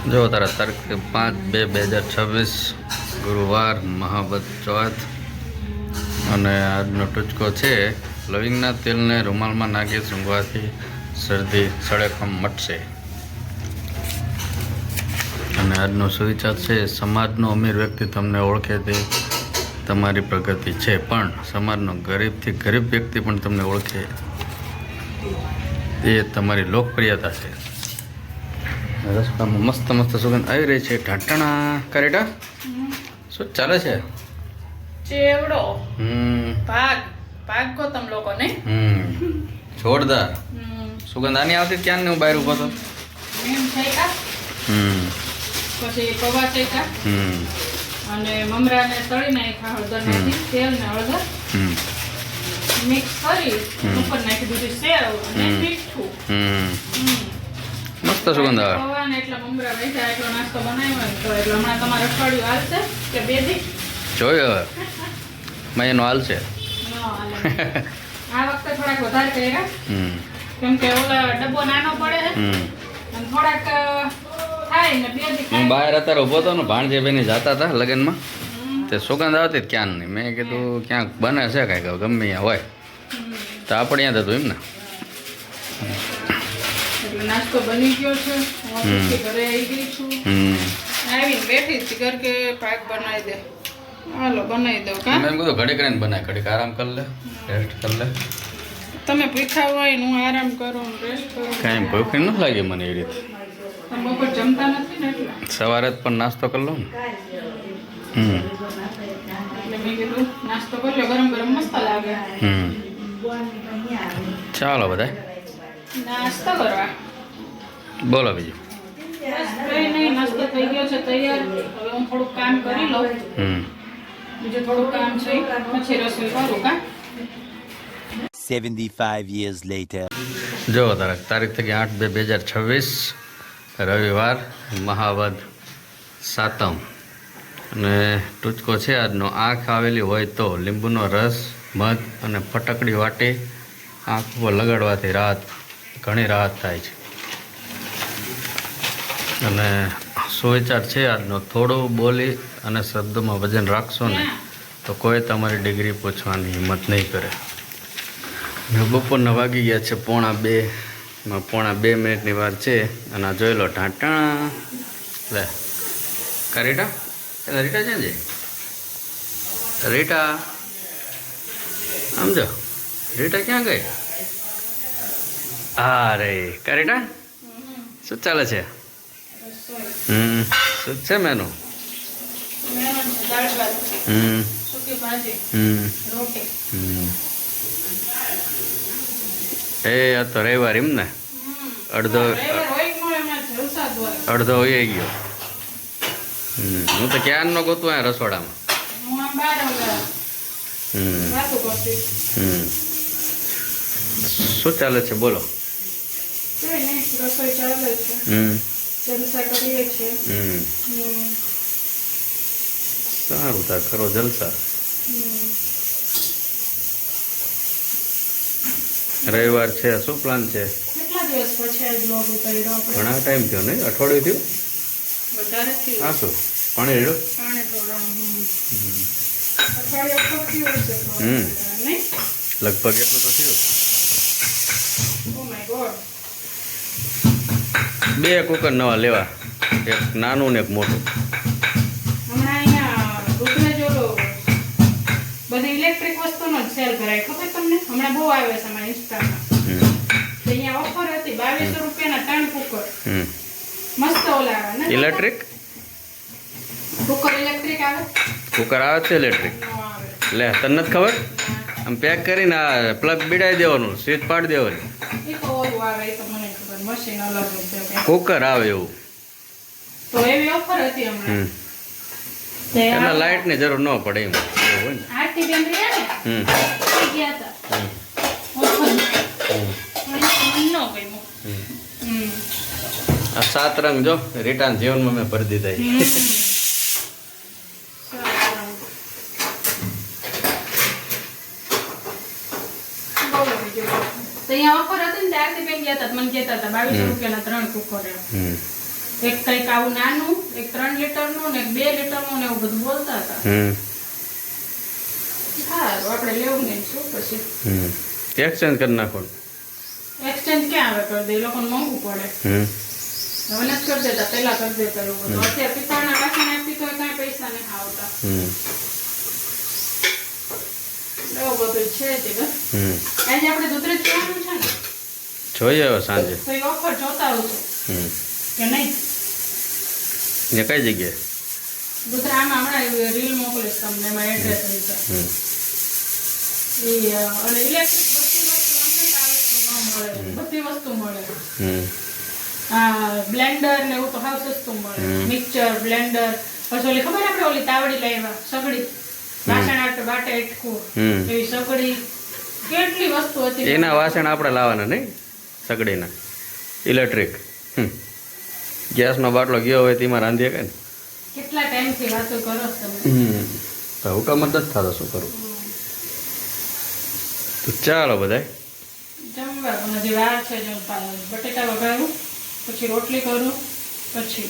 જો તારા તારીખ 5/2/2026 ગુરુવાર મહાવદ ચોથ અને આજનો ટૂચકો છે લવિંગના તેલને રૂમાલમાં નાખી સૂંઘવાથી શરદી સળેખમ મટશે. અને આજનો સુવિચાર છે સમાજનો અમીર વ્યક્તિ તમને ઓળખે તે તમારી પ્રગતિ છે, પણ સમાજનો ગરીબથી ગરીબ વ્યક્તિ પણ તમને ઓળખે એ તમારી લોકપ્રિયતા છે. રસ્તામાં મસ્ત મસ્ત સુગંધ આવી રહી છે. ઢાંટણા કરેટા શું ચાલે છે? ચેવડો ભાગ ભાગ કો તમ લોકો ને જોરદાર સુગંધ આની આવતી ક્યાં હું બહાર ઉભો તો એમ છેકા પછી પૌવા છેકા અને મમરા ને તળી નાખ્યા હળદર નાખી તેલ ને હળદર મિક્સ કરી ઉપર નાખી દીધું સેવ અને મીઠું મસ્ત સુગંધ આવે. પૌવા ને એટલા મમરા વેચા એટલો નાસ્તો બનાવ્યો તો એટલે હમણાં તમારે અઠવાડિયું હાલશે કે 2 દી જોયો હવે મહિનો હાલશે. આ વખતે થોડાક વધારે કર્યા કેમ કે ઓલા ડબ્બો નાનો પડે છે અને થોડાક થાય ને 2 દી હું બહાર અત્યારે ઉભો હતો ને ભાણજેભાઈને જતા હતા લગ્નમાં તે સુગંધ આવતી ક્યાં નહીં. મેં કીધું ક્યાંક બને છે કાંઈક ગમે ત્યાં હોય તો આપણે ત્યાં થતું એમ ને. એટલે નાસ્તો બની ગયો છે. હું ઘરે આવી ગઈ છું. આવીને બેઠી હતી ઘર કે પાક બનાવી દે. હાલો બનાવી દઉં કા એમ કીધું ઘડીક રહીને બનાય, ઘડીક આરામ કરી લે, રેસ્ટ કરી લે. તમે પીઠા હોય ને હું આરામ કરું રેસ્ટ કરું. કાંઈ ભૂખ નથી લાગી મને એ રીતે. તમે બપોર જમતા નથી ને એટલે સવારે જ પણ નાસ્તો કરી લો ને. એટલે મેં કીધું નાસ્તો કર્યો ગરમ ગરમ મસ્ત લાગે. ચાલો બધા નાસ્તો કરવા બોલો બીજું. કઈ નહીં નાસ્તો થઈ ગયો છે તૈયાર. હવે હું થોડુંક કામ કરી લઉં. બીજું થોડુંક કામ છે પછી રસોઈ કરું કા. 75 years later. જો તારીખ થઈ 8/2/2026 રવિવાર મહાવદ સાતમ અને ટૂચકો છે આજનો. આંખ આવેલી હોય તો લીંબુનો રસ મધ અને ફટકડી વાટી આંખ ઉપર લગાડવાથી ઘણી રાહત થાય છે. અને સુવિચાર છે આજનો થોડું બોલી અને શબ્દોમાં વજન રાખશો ને તો કોઈ તમારી ડિગ્રી પૂછવાની હિંમત નહીં કરે. બપોરના વાગી ગયા છે 1:02 વાર છે અને આ જોઈ લો ઢાંટણા લે રીટા રીટા છે ને રીટા સમજો રીટા ક્યાં ગઈ? હા રે રીટા શું ચાલે છે? શું છે મેનુ? દાળ ભાત સૂકી ભાજી રોટી. એ આ તો રવિવાર એમ ને અડધો હોય ગયો. હું તો ક્યાં નો ગોતું આ રસોડામાં. શું ચાલે છે બોલો? રસોઈ ચાલે છે. જલસા કરીએ છીએ. સારું તાર કરો જલસા. રવિવાર છે શું પ્લાન છે? કેટલા દિવસ પછી બ્લોગ ઉતાર્યો આપણે? ઘણા ટાઈમ થયો નહીં? અઠવાડિયું થયું? વધારે થયું. હા શું પાણી રેડો? પાણી અઠવાડિયું થયું છે નહીં? લગભગ એટલું તો થયું. Oh my God. 2 કુકર નવા લેવા, એક નાનું ને એક મોટું. હમણાં અહીંયા દુધને જોડો બધી ઇલેક્ટ્રિક વસ્તુનો જ સેલ કરાય ખબર તમને? હમણાં બહુ આવે છે અમારા ઇન્સ્ટામાં. અહીંયા ઓફર હતી 2200 રૂપિયાના 3 કુકર. મસ્ત ઓલા આવે ને ઇલેક્ટ્રિક કુકર. ઇલેક્ટ્રિક આવે કુકર આવે છે ઇલેક્ટ્રિક? નો આવે. લે તને નથી ખબર? આમ પેક કરીને આ પ્લગ બીડાઈ દેવાનું, સ્વિચ પાડી દેવાની. એ તો ઓલું આવે એ તો મને ખબર. મશીન અલગ છે. કુકર આવે એવું. તો એવી ઓફર હતી હમણાં. એના લાઇટ ની જરૂર ન પડે એમ એવું હોય ને. આરતી બેન રહ્યા ને ગયા હતા ઓફર. મને ન ગમ્યું. આ 7 રંગ જો રીટાના જીવનમાં મેં ભરી દીધા. તો અહીંયા ઓફર હતી ને આરતી બેન ગયા હતા મને કહેતા હતા 2200 રૂપિયાના 3 કુકર. એક કંઈક આવું નાનું, એક 3 લીટરનું ને એક 2 લીટરનું ને એવું બધું બોલતા હતા. સારું, આપણે લેવું નહીં શું પછી. એક્સચેન્જ કરી નાખો. એક્સચેન્જ ક્યાં આવે કરી દે, એ લોકોને મોંઘું પડે. હવે નથી કરી દેતા, પહેલા કરી દેતા એવું બધું. અત્યારે પિત્તળના વાસણ આપી તો કાંઈ પૈસા નહીં આવતા. એવું બધું છે જ બસ. આજે આપણે દૂધરેજ જવાનું છે ને, જોઈએ હવે સાંજે તો એ ઓફર જોતા આવજો કે નહીં. ને કઈ જગ્યાએ? દૂધરા આમાં હમણાં રીલ મોકલીશ તમને, એમાં એડ્રેસ હશે. અને ઇલેક્ટ્રિક બધી વસ્તુ મળે. બ્લેન્ડર ને એવું તો હાવ સસ્તું મળે. મિક્સર, બ્લેન્ડર, પછી ઓલી ખબર આપણે ઓલી તાવડી લાવ્યા સગડી, વાસણ વાટે એટકું એવી સગડી, કેટલી વસ્તુ હતી. એના વાસણ આપણે લાવવાના નહીં, સગડીના. ઇલેક્ટ્રિક ગેસનો બાટલો ગયો હોય તેમાં રાંધીએ કે ને. કેટલા ટાઈમથી વાતો કરો છો તમે. તો હુકમ જ નથી થતો, શું કરું. તો ચાલો બધાય જમવા હજી વાર છે. બટેટા વઘારું, પછી રોટલી કરું, પછી